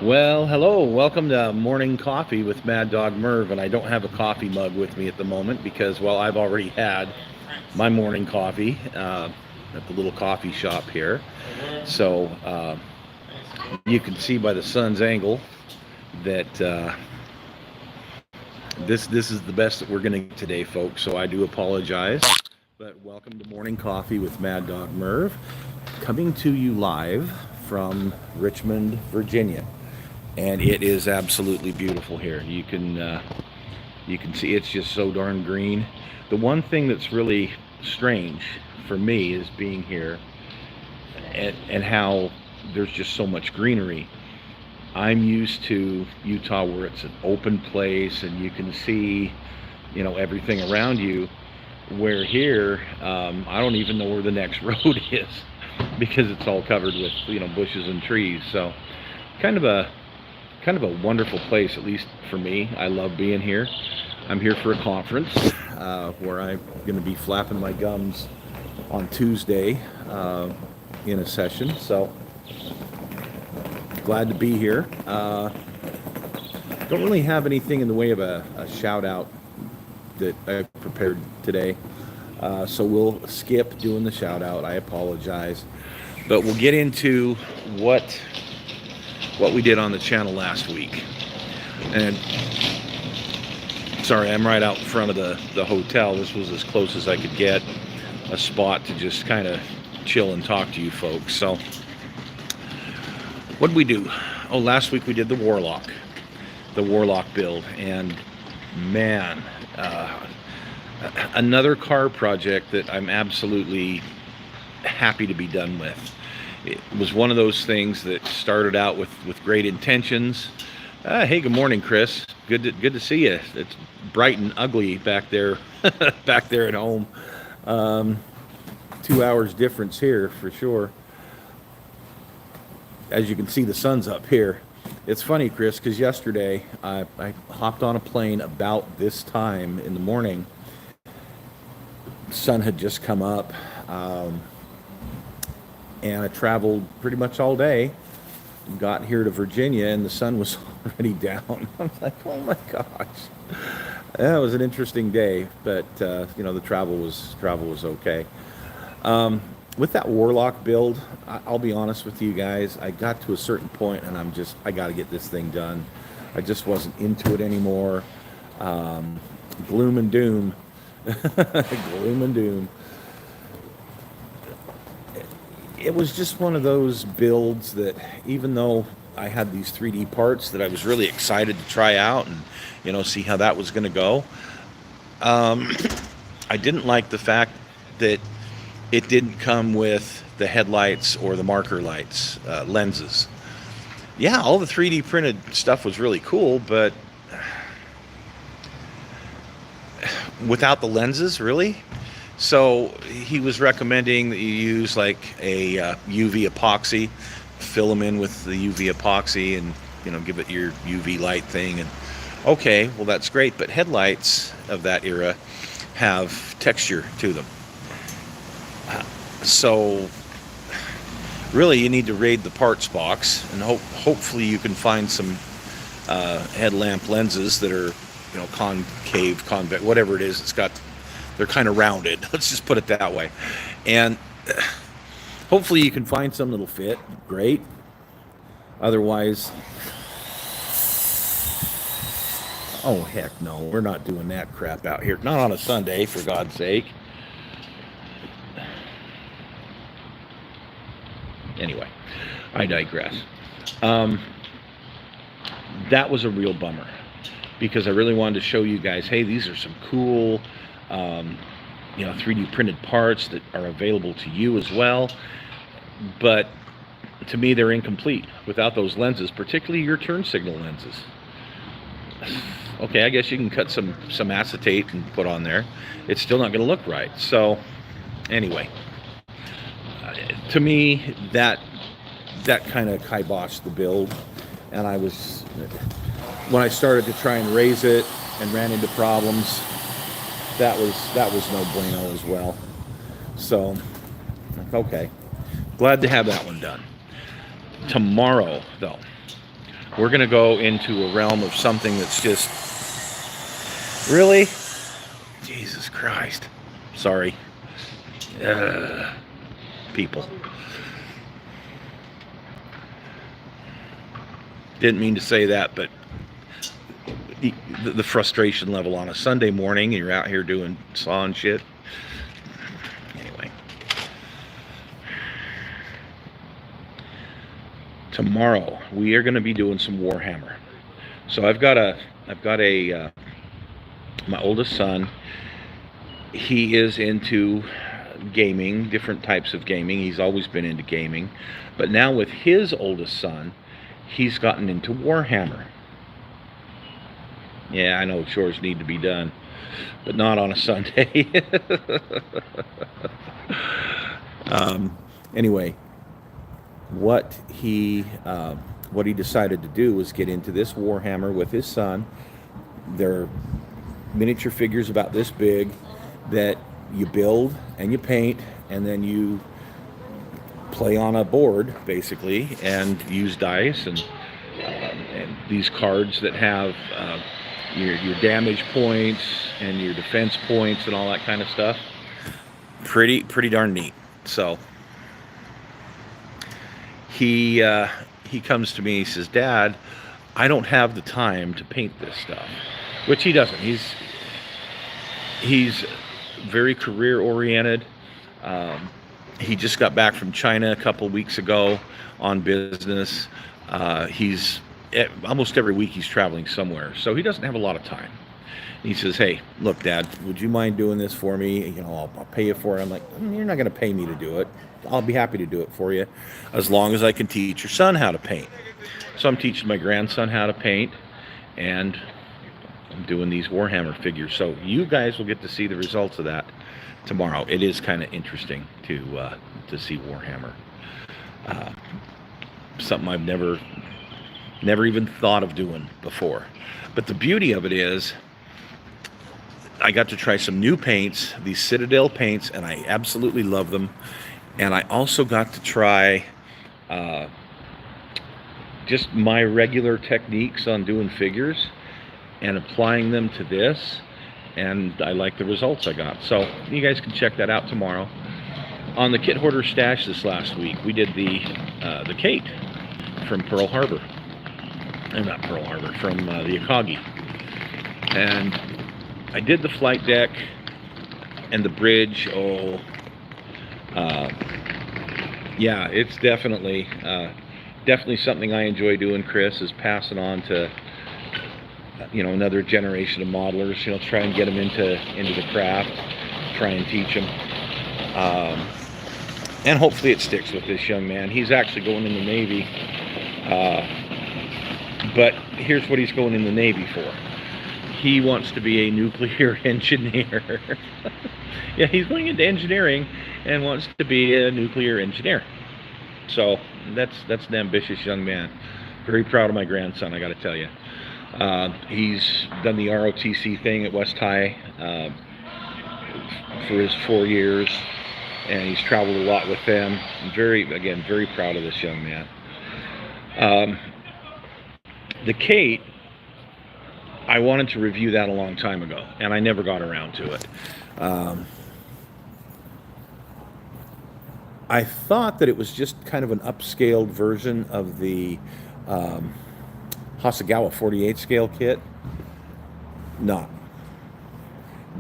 Well, hello. Welcome to Morning Coffee with Maddog Merv. And I don't have a coffee mug with me at the moment because, well, I've already had my morning coffee at the little coffee shop here. So you can see by the sun's angle that this is the best that we're going to get today, folks. So I do apologize. But welcome to Morning Coffee with Maddog Merv, coming to you live from Richmond, Virginia. And it is absolutely beautiful here. You can see it's just so darn green. The one thing that's really strange for me is being here and how there's just so much greenery. I'm used to Utah where it's an open place and you can see, everything around you. Where here, I don't even know where the next road is because it's all covered with bushes and trees. So kind of a wonderful place, at least for me. I love being here. I'm here for a conference where I'm going to be flapping my gums on Tuesday in a session. So glad to be here. Don't really have anything in the way of a shout out that I prepared today. So we'll skip doing the shout out. I apologize. But we'll get into what we did on the channel last week. And sorry, I'm right out in front of the hotel. This was as close as I could get a spot to just kind of chill and talk to you folks. So what did we do? Oh, last week we did the Warlock build, and man, another car project that I'm absolutely happy to be done with. It was one of those things that started out with great intentions. Hey, good morning, Chris. Good to see you. It's bright and ugly back there, back there at home. 2 hours difference here for sure. As you can see, the sun's up here. It's funny, Chris, because yesterday I hopped on a plane about this time in the morning. The sun had just come up. And I traveled pretty much all day, got here to Virginia, and the sun was already down. I was like, oh my gosh. That was an interesting day, but the travel was okay. With that Warlock build, I'll be honest with you guys, I got to a certain point and I got to get this thing done. I just wasn't into it anymore. Gloom and doom. Gloom and doom. It was just one of those builds that, even though I had these 3D parts that I was really excited to try out and see how that was going to go, I didn't like the fact that it didn't come with the headlights or the marker lights lenses. Yeah, all the 3D printed stuff was really cool, but without the lenses, really? So he was recommending that you use like a UV epoxy, fill them in with the UV epoxy and, give it your UV light thing. And okay, well, that's great. But headlights of that era have texture to them. So really you need to raid the parts box and hopefully you can find some headlamp lenses that are, concave, convex, whatever it is. They're kind of rounded. Let's just put it that way. And hopefully you can find some that'll fit. Great. Otherwise, oh, heck no. We're not doing that crap out here. Not on a Sunday, for God's sake. Anyway, I digress. That was a real bummer because I really wanted to show you guys, hey, these are some cool 3D printed parts that are available to you as well. But to me, they're incomplete without those lenses, particularly your turn signal lenses. Okay, I guess you can cut some acetate and put on there. It's still not going to look right. So anyway, to me, that kind of kiboshed the build. And when I started to try and raise it and ran into problems, that was no bueno as well. So, okay. Glad to have that one done. Tomorrow, though, we're going to go into a realm of something that's just really, Jesus Christ, sorry, people. Didn't mean to say that, but the frustration level on a Sunday morning, you're out here doing sawing shit. Anyway, tomorrow we are going to be doing some Warhammer. So I've got my oldest son. He is into gaming, different types of gaming. He's always been into gaming, but now with his oldest son, he's gotten into Warhammer. Yeah, I know chores need to be done, but not on a Sunday. Anyway, what he decided to do was get into this Warhammer with his son. They're miniature figures about this big that you build and you paint, and then you play on a board basically and use dice and these cards that have your damage points and your defense points and all that kind of stuff. Pretty darn neat. So he comes to me, he says, "Dad, I don't have the time to paint this stuff," which he doesn't. He's very career oriented. He just got back from China a couple weeks ago on business. He's almost every week he's traveling somewhere, so he doesn't have a lot of time. He says, "Hey, look, Dad, would you mind doing this for me? You know, I'll pay you for it." I'm like, "You're not going to pay me to do it. I'll be happy to do it for you, as long as I can teach your son how to paint." So I'm teaching my grandson how to paint, and I'm doing these Warhammer figures. So you guys will get to see the results of that tomorrow. It is kind of interesting to see Warhammer. Something I've never even thought of doing before. But the beauty of it is, I got to try some new paints, these Citadel paints, and I absolutely love them. And I also got to try just my regular techniques on doing figures and applying them to this, and I like the results I got. So you guys can check that out tomorrow. On the Kit Hoarder Stash this last week, we did the Kate from Pearl Harbor. Not Pearl Harbor, from the Akagi. And I did the flight deck and the bridge. Yeah, it's definitely something I enjoy doing, Chris, is passing on to another generation of modelers, try and get them into the craft, try and teach them. And hopefully it sticks with this young man. He's actually going in the Navy. But here's what he's going in the Navy for. He wants to be a nuclear engineer. Yeah, he's going into engineering and wants to be a nuclear engineer. So that's an ambitious young man. Very proud of my grandson, I got to tell you. He's done the ROTC thing at West High for his 4 years, and he's traveled a lot with them. I'm very proud of this young man. The Kate, I wanted to review that a long time ago, and I never got around to it. I thought that it was just kind of an upscaled version of the Hasegawa 48 scale kit. No.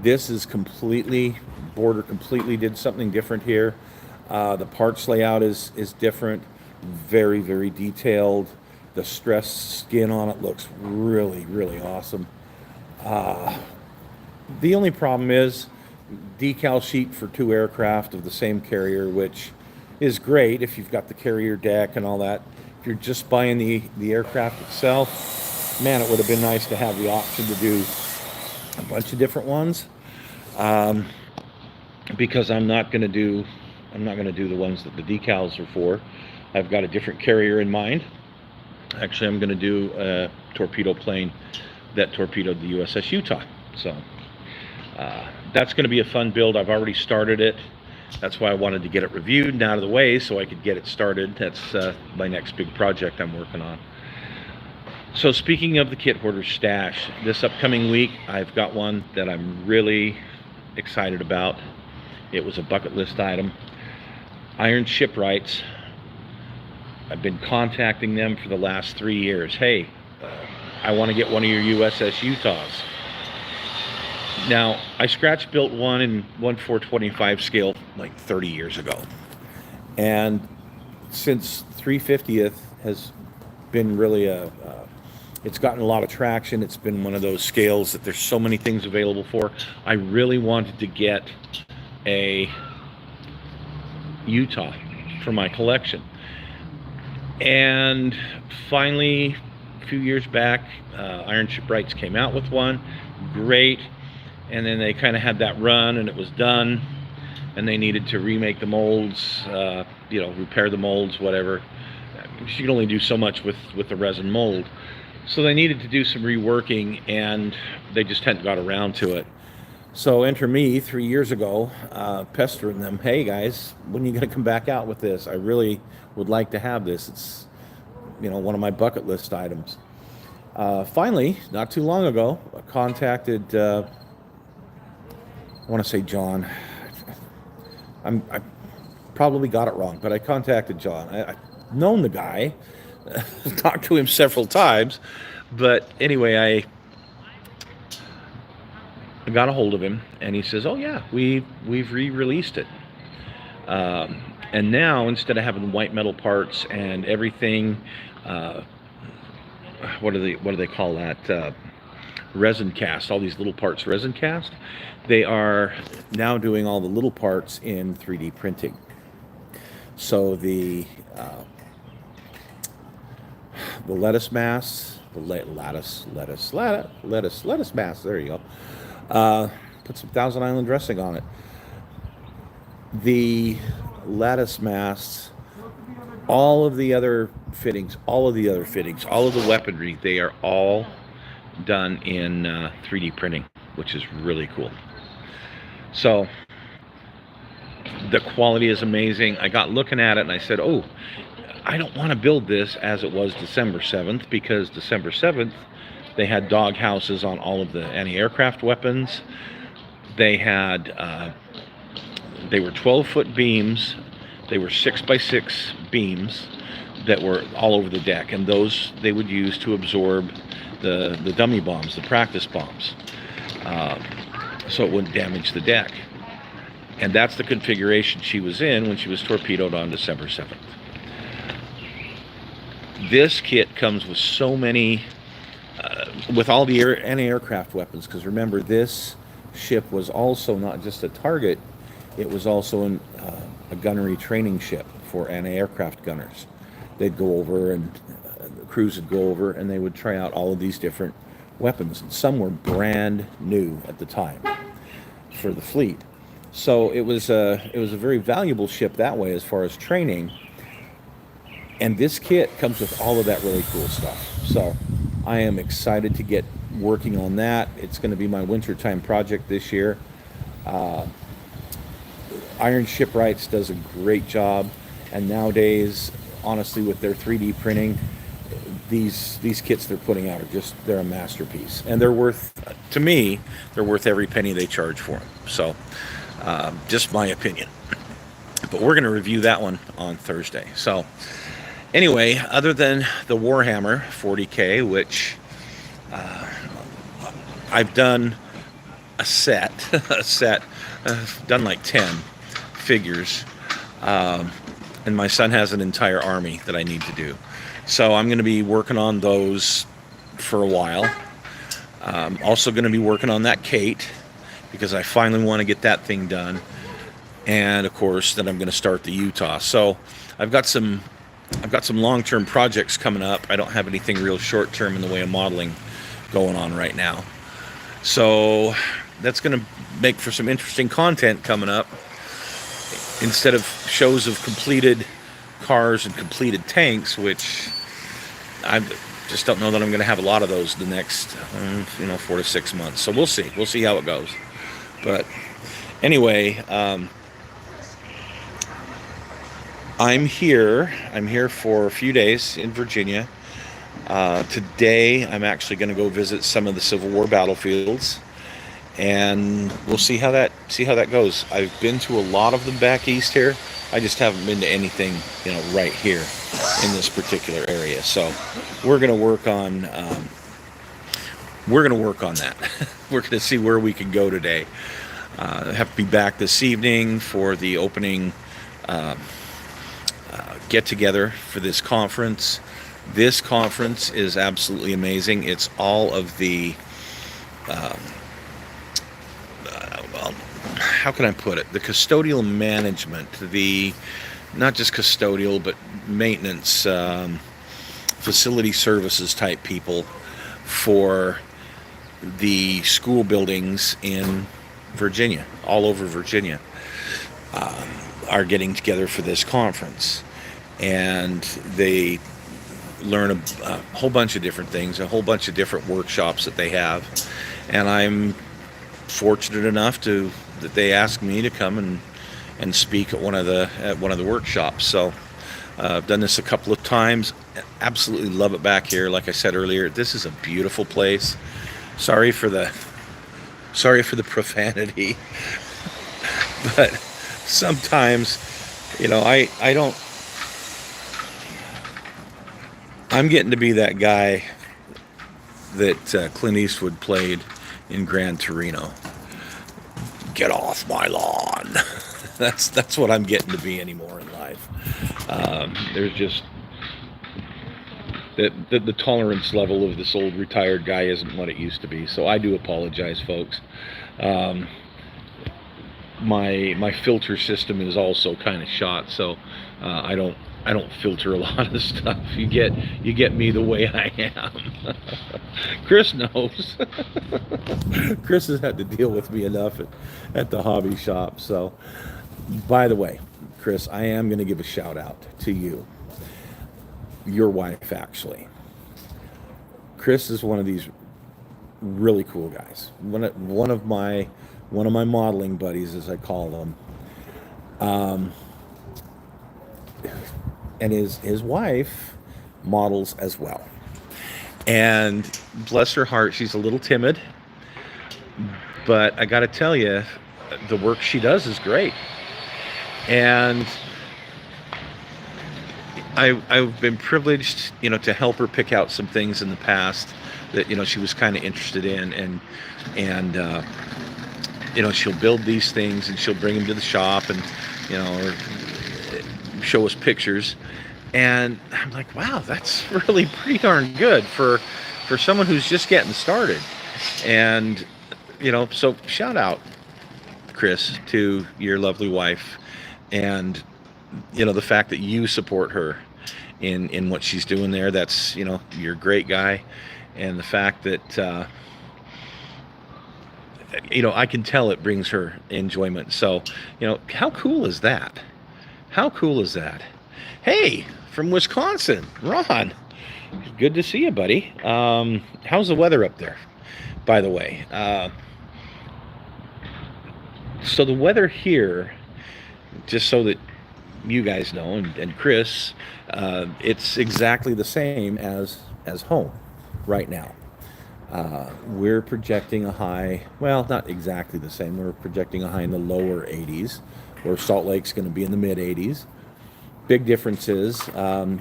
This is Border completely did something different here. The parts layout is different, very, very detailed. The stressed skin on it looks really, really awesome. The only problem is decal sheet for 2 aircraft of the same carrier, which is great if you've got the carrier deck and all that. If you're just buying the aircraft itself, man, it would have been nice to have the option to do a bunch of different ones. Because I'm not going to do the ones that the decals are for. I've got a different carrier in mind. Actually, I'm going to do a torpedo plane that torpedoed the USS Utah. So that's going to be a fun build. I've already started it. That's why I wanted to get it reviewed and out of the way so I could get it started. That's my next big project I'm working on. So speaking of the kit hoarder stash, this upcoming week I've got one that I'm really excited about. It was a bucket list item. Iron Shipwrights. I've been contacting them for the last 3 years. Hey, I want to get one of your USS Utahs. Now, I scratch built one in 1/425 scale like 30 years ago. And since 350th has been really it's gotten a lot of traction. It's been one of those scales that there's so many things available for. I really wanted to get a Utah for my collection. And finally, a few years back, Iron Shipwrights came out with one. Great. And then they kind of had that run and it was done. And they needed to remake the molds, repair the molds, whatever. You can only do so much with the resin mold. So they needed to do some reworking, and they just hadn't got around to it. So enter me 3 years ago, pestering them, hey guys, when are you going to come back out with this? I really would like to have this. It's, one of my bucket list items. Finally, not too long ago, I contacted, I want to say John. I probably got it wrong, but I contacted John. I've known the guy, talked to him several times, but anyway, I got a hold of him, and he says, "Oh yeah, we've re-released it, and now instead of having white metal parts and everything, what do they call that? Resin cast. All these little parts resin cast. They are now doing all the little parts in 3D printing. So the lettuce mass, lettuce mass. There you go. Put some Thousand Island dressing on it. The lattice masts, all of the other fittings, all of the weaponry, they are all done in 3D printing, which is really cool. So the quality is amazing. I got looking at it and I said, oh, I don't want to build this as it was December 7th, because December 7th they had dog houses on all of the anti-aircraft weapons. They had they were 12-foot beams. They were 6x6 beams that were all over the deck, and those they would use to absorb the dummy bombs, the practice bombs, so it wouldn't damage the deck. And that's the configuration she was in when she was torpedoed on December 7th. This kit comes with so many, with all the anti-aircraft weapons, because remember, this ship was also not just a target, it was also a gunnery training ship for anti-aircraft gunners. They'd go over, and the crews would go over, and they would try out all of these different weapons. And some were brand new at the time for the fleet. So it was a very valuable ship that way as far as training. And this kit comes with all of that really cool stuff. So I am excited to get working on that. It's going to be my wintertime project this year. Iron Shipwrights does a great job, and nowadays, honestly, with their 3D printing, these kits they're putting out are they're a masterpiece, and they're worth, to me, they're worth every penny they charge for them. So just my opinion, but we're going to review that one on Thursday. So anyway, other than the Warhammer 40K, which I've done a set, done like 10 figures, and my son has an entire army that I need to do. So I'm going to be working on those for a while. Also going to be working on that Kate, because I finally want to get that thing done. And of course, then I'm going to start the Utah. So I've got some long-term projects coming up. I don't have anything real short-term in the way of modeling going on right now. So that's going to make for some interesting content coming up. Instead of shows of completed cars and completed tanks, which I just don't know that I'm going to have a lot of those the next 4 to 6 months. So we'll see how it goes. But anyway, I'm here for a few days in Virginia. Today, I'm actually going to go visit some of the Civil War battlefields, and we'll see how that goes. I've been to a lot of them back east here. I just haven't been to anything, right here in this particular area. So we're going to work on that. We're going to see where we can go today. I have to be back this evening for the opening get together for this conference. This conference is absolutely amazing. It's all of the well, how can I put it? The custodial management, the not just custodial, but maintenance, facility services type people for the school buildings in Virginia, all over Virginia, are getting together for this conference. And they learn a whole bunch of different things, a whole bunch of different workshops that they have. And I'm fortunate enough that they asked me to come and speak at one of the workshops. So I've done this a couple of times. Absolutely love it back here. Like I said earlier, this is a beautiful place. Sorry for the profanity, but sometimes, I'm getting to be that guy that Clint Eastwood played in Gran Torino. Get off my lawn. That's what I'm getting to be anymore in life. There's just the tolerance level of this old retired guy isn't what it used to be. So I do apologize, folks. My filter system is also kind of shot, so I don't filter a lot of stuff. You get me the way I am. Chris knows. Chris has had to deal with me enough at the hobby shop. So, by the way, Chris, I am going to give a shout out to you, your wife, actually. Chris is one of these really cool guys. One of my modeling buddies, as I call them. And his wife models as well. And bless her heart, she's a little timid. But I got to tell you, the work she does is great. And I've been privileged, to help her pick out some things in the past that, she was kind of interested in. And she'll build these things and she'll bring them to the shop and, or show us pictures. And I'm like, wow, that's really pretty darn good for someone who's just getting started. And, so shout out, Chris, to your lovely wife. And, the fact that you support her in what she's doing there. That's, you're a great guy. And the fact that, I can tell it brings her enjoyment. So, how cool is that? How cool is that? Hey, from Wisconsin, Ron. Good to see you, buddy. How's the weather up there, by the way? So the weather here, just so that you guys know, and Chris, it's exactly the same as home right now. We're projecting a high, well, not exactly the same. We're projecting a high in the lower 80s, where Salt Lake's going to be in the mid 80s. Big difference is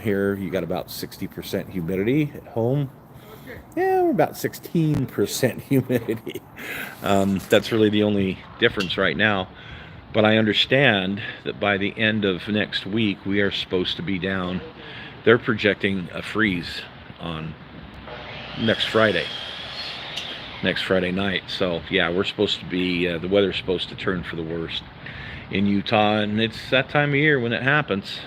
here you got about 60% humidity. At home, yeah, we're about 16% humidity. That's really the only difference right now. But I understand that by the end of next week, we are supposed to be down. They're projecting a freeze on next Friday night. So yeah, we're supposed to be, the weather's supposed to turn for the worst in Utah, and it's that time of year when it happens.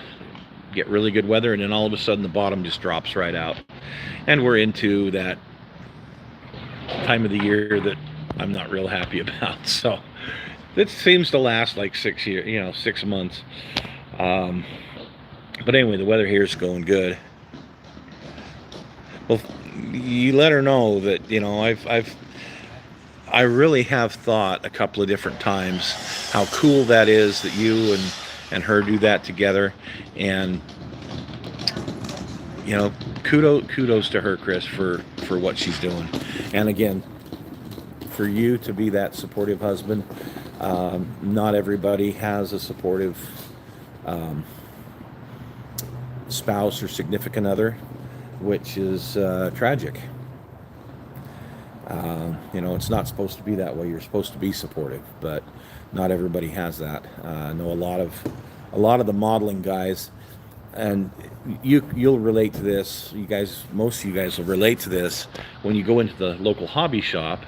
Get really good weather, and then all of a sudden the bottom just drops right out, and we're into that time of the year that I'm not real happy about. So it seems to last like 6 months. But anyway, the weather here is going good. Well, you let her know that I really have thought a couple of different times how cool that is that you and her do that together. And you know, kudos to her, Chris, for what she's doing. And again, for you to be that supportive husband. Not everybody has a supportive spouse or significant other, which is tragic. You know, it's not supposed to be that way. You're supposed to be supportive, but not everybody has that. I know a lot of the modeling guys, and you'll relate to this. Most of you guys will relate to this when you go into the local hobby shop,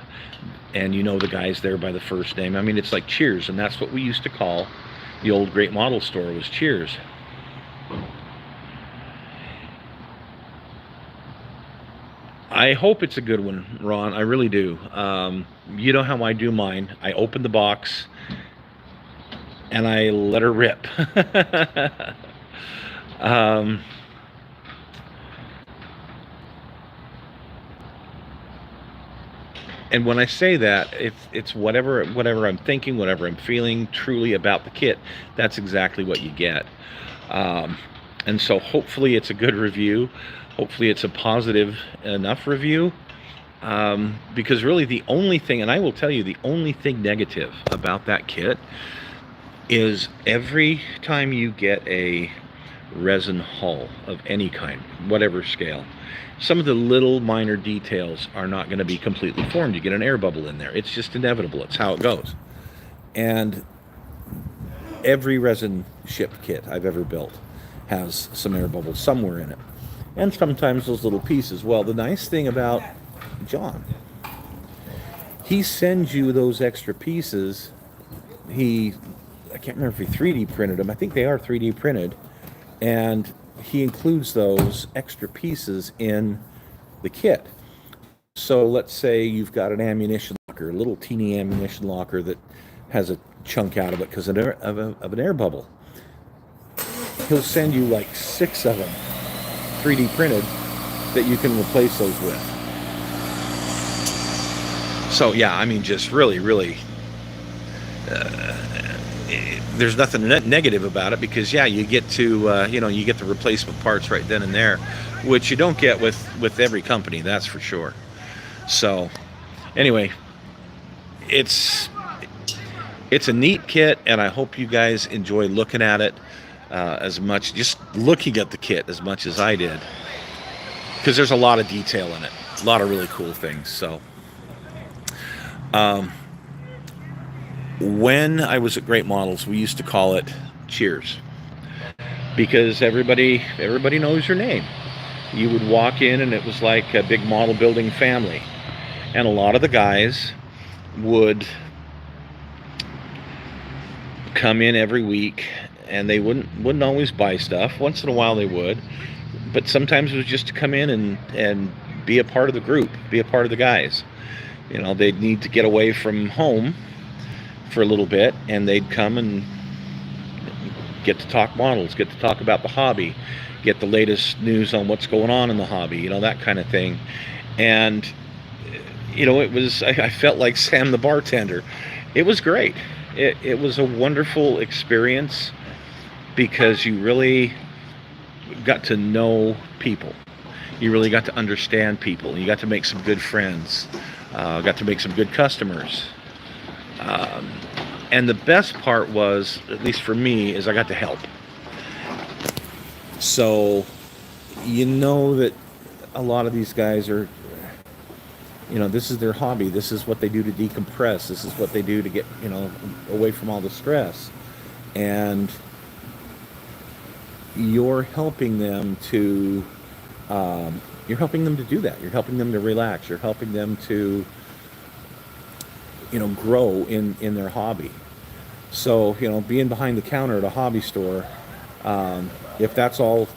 and you know the guys there by the first name. I mean, it's like Cheers, and that's what we used to call the old great model store, was Cheers. I hope it's a good one, Ron. I really do. You know how I do mine. I open the box and I let her rip. And when I say that, it's whatever I'm thinking, whatever I'm feeling truly about the kit, that's exactly what you get. And so hopefully it's a good review. Hopefully it's a positive enough review. Because really the only thing, and I will tell you, the only thing negative about that kit is every time you get a resin hull of any kind, whatever scale, some of the little minor details are not going to be completely formed. You get an air bubble in there. It's just inevitable. It's how it goes. And every resin shipped kit I've ever built has some air bubbles somewhere in it. And sometimes those little pieces. Well, the nice thing about John, he sends you those extra pieces. I can't remember if he 3D printed them. I think they are 3D printed. And he includes those extra pieces in the kit. So let's say you've got an ammunition locker, a little teeny ammunition locker that has a chunk out of it because of an air bubble. He'll send you like 6 of them 3D printed that you can replace those with. So yeah, I mean, just really there's nothing negative about it, because yeah, you get to you get the replacement parts right then and there, which you don't get with every company, that's for sure. So anyway, it's a neat kit, and I hope you guys enjoy looking at it as much, just looking at the kit as much as I did, because there's a lot of detail in it, a lot of really cool things. So when I was at Great Models, we used to call it Cheers, because everybody knows your name. You would walk in and it was like a big model building family, and a lot of the guys would come in every week, and they wouldn't always buy stuff. Once in a while they would, but sometimes it was just to come in and be a part of the group, be a part of the guys. You know, they'd need to get away from home for a little bit, and they'd come and get to talk models, get to talk about the hobby, get the latest news on what's going on in the hobby, you know, that kind of thing. And you know, I felt like Sam the bartender. It was great. It was a wonderful experience, because you really got to know people. You really got to understand people. You got to make some good friends. Got to make some good customers. And the best part was, at least for me, is I got to help. So, you know that a lot of these guys are, you know, this is their hobby. This is what they do to decompress. This is what they do to get, you know, away from all the stress. And you're helping them to, do that. You're helping them to relax. You're helping them to, you know, grow in their hobby. So, you know, being behind the counter at a hobby store, if that's all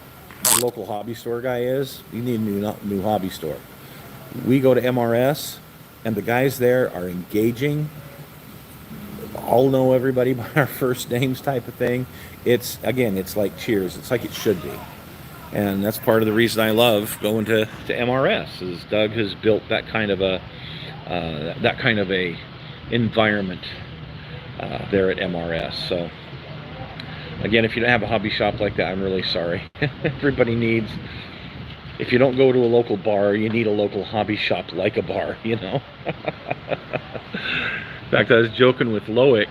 the local hobby store guy is, you need a new hobby store. We go to MRS, and the guys there are engaging. All know everybody by our first names type of thing. It's like Cheers. It's like it should be. And that's part of the reason I love going to MRS, is Doug has built that kind of a environment there at MRS. So again, if you don't have a hobby shop like that, I'm really sorry. Everybody needs if you don't go to a local bar, you need a local hobby shop like a bar, you know. In fact, I was joking with Loic.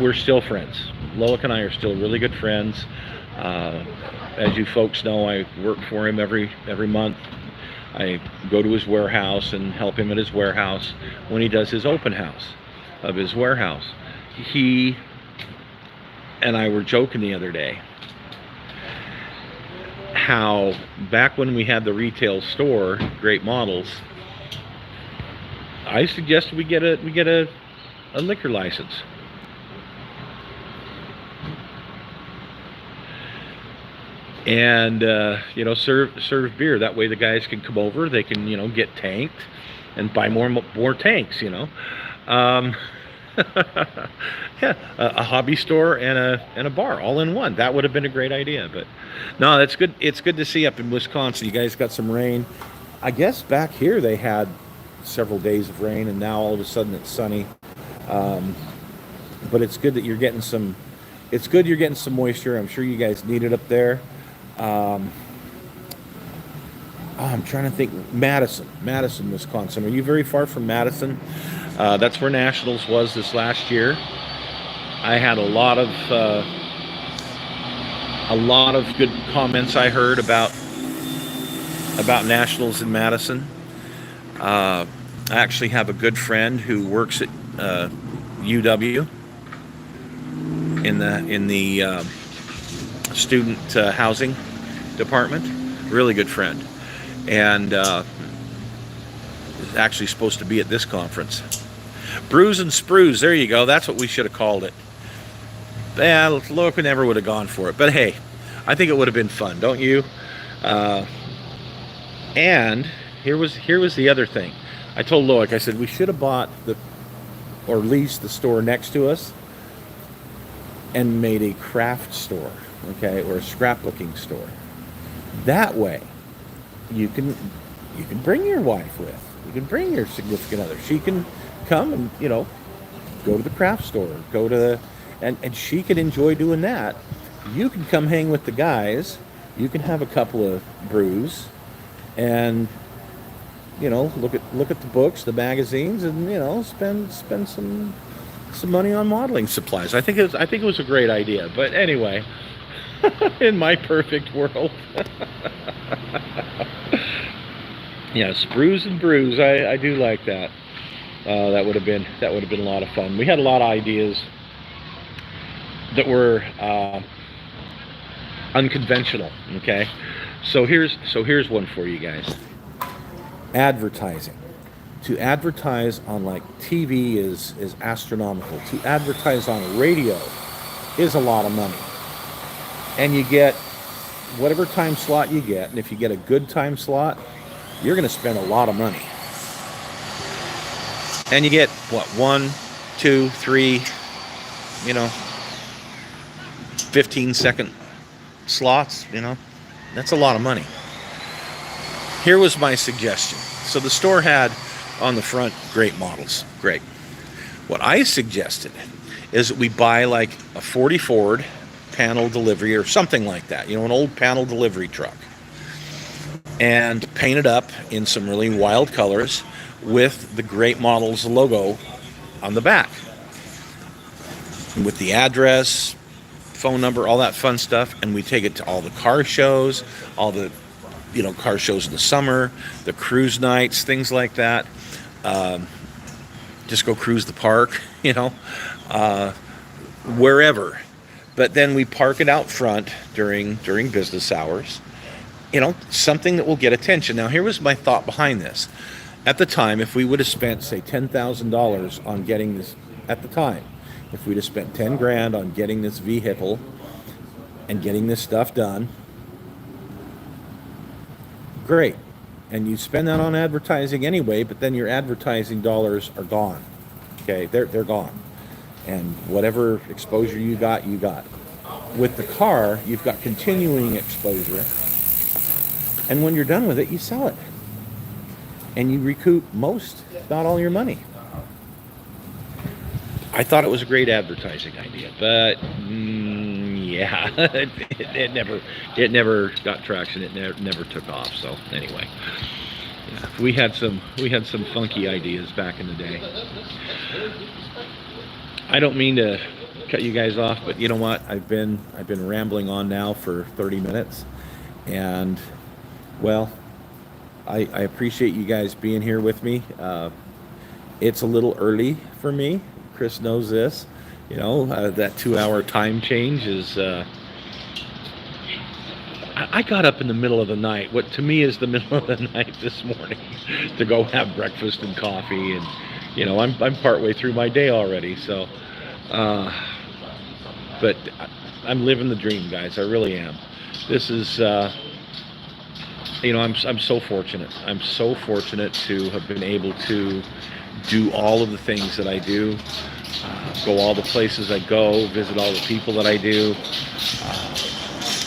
We're still friends. Loic and I are still really good friends. As you folks know, I work for him every month. I go to his warehouse and help him at his warehouse when he does his open house of his warehouse. He and I were joking the other day how back when we had the retail store, Great Models, I suggested we get a liquor license. And you know, serve beer. That way the guys can come over, they can, you know, get tanked and buy more tanks, you know. Yeah, a hobby store and a bar all in one. That would have been a great idea. But no, that's good. It's good to see up in Wisconsin. You guys got some rain. I guess back here they had several days of rain, and now all of a sudden it's sunny. But it's good that you're getting some. It's good you're getting some moisture. I'm sure you guys need it up there. I'm trying to think. Madison, Wisconsin. Are you very far from Madison? That's where Nationals was this last year. I had a lot of good comments I heard about Nationals in Madison. I actually have a good friend who works at UW in the student housing department. Really good friend, and is actually supposed to be at this conference. Brews and Sprues, there you go. That's what we should have called it. Yeah, Loic never would have gone for it, but hey, I think it would have been fun, don't you? And here was the other thing. I told Loic, I said we should have bought or leased the store next to us and made a craft store, okay, or a scrapbooking store. That way, you can bring your wife with. You can bring your significant other. She can come and, you know, go to the craft store, and she can enjoy doing that. You can come hang with the guys. You can have a couple of brews, and, you know, look at the books, the magazines, and, you know, spend some money on modeling supplies. I think it was a great idea. But anyway, in my perfect world. Yes, brews and brews. I do like that. That would have been a lot of fun. We had a lot of ideas that were unconventional. Okay, so here's one for you guys. Advertising. To advertise on like TV is astronomical. To advertise on radio is a lot of money, and you get whatever time slot you get. And if you get a good time slot, you're going to spend a lot of money. And you get, what, 1, 2, 3, 15-second slots, that's a lot of money. Here was my suggestion. So the store had on the front great models, great. What I suggested is that we buy like a 40 Ford panel delivery or something like that, an old panel delivery truck, and paint it up in some really wild colors with the Great Models logo on the back, with the address, phone number, all that fun stuff. And we take it to all the car shows, all the car shows in the summer, the cruise nights, things like that. Just go cruise the park, wherever. But then we park it out front during business hours, something that will get attention. Now, here was my thought behind this. At the time, if we would have spent, say, $10,000 on getting this, at the time, if we'd have spent 10 grand on getting this vehicle and getting this stuff done, great. And you spend that on advertising anyway, but then your advertising dollars are gone. Okay, they're gone. And whatever exposure you got. With the car, you've got continuing exposure. And when you're done with it, you sell it. And you recoup most, if not all, your money. I thought it was a great advertising idea, but Yeah, it never got traction. It never took off. So anyway, yeah, we had some funky ideas back in the day. I don't mean to cut you guys off, but you know what? I've been rambling on now for 30 minutes, and well, I appreciate you guys being here with me. It's a little early for me. Chris knows this. You know, that 2-hour time change is. I got up in the middle of the night, what to me is the middle of the night this morning, to go have breakfast and coffee, and you know, I'm partway through my day already. So, but I'm living the dream, guys. I really am. This is. You know, I'm so fortunate. I'm so fortunate to have been able to do all of the things that I do, go all the places I go, visit all the people that I do.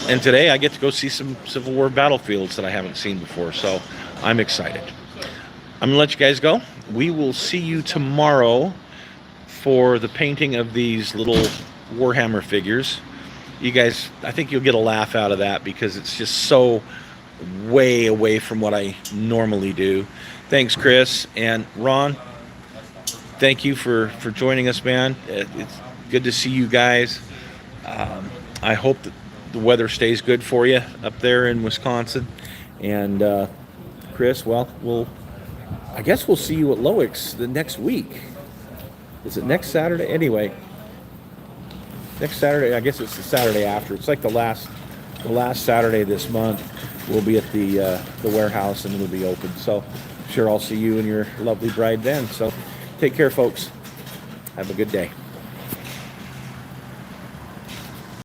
And today I get to go see some Civil War battlefields that I haven't seen before. So I'm excited. I'm gonna let you guys go. We will see you tomorrow for the painting of these little Warhammer figures. You guys, I think you'll get a laugh out of that because it's just so way away from what I normally do. Thanks, Chris. And Ron, thank you for joining us, man. It's good to see you guys. I hope that the weather stays good for you up there in Wisconsin. And Chris, well, I guess we'll see you at Loics the next week. Is it next Saturday? Anyway, next Saturday, I guess it's the Saturday after. It's like the last Saturday this month. We'll be at the warehouse, and it'll be open. So I'm sure I'll see you and your lovely bride then. So take care, folks. Have a good day.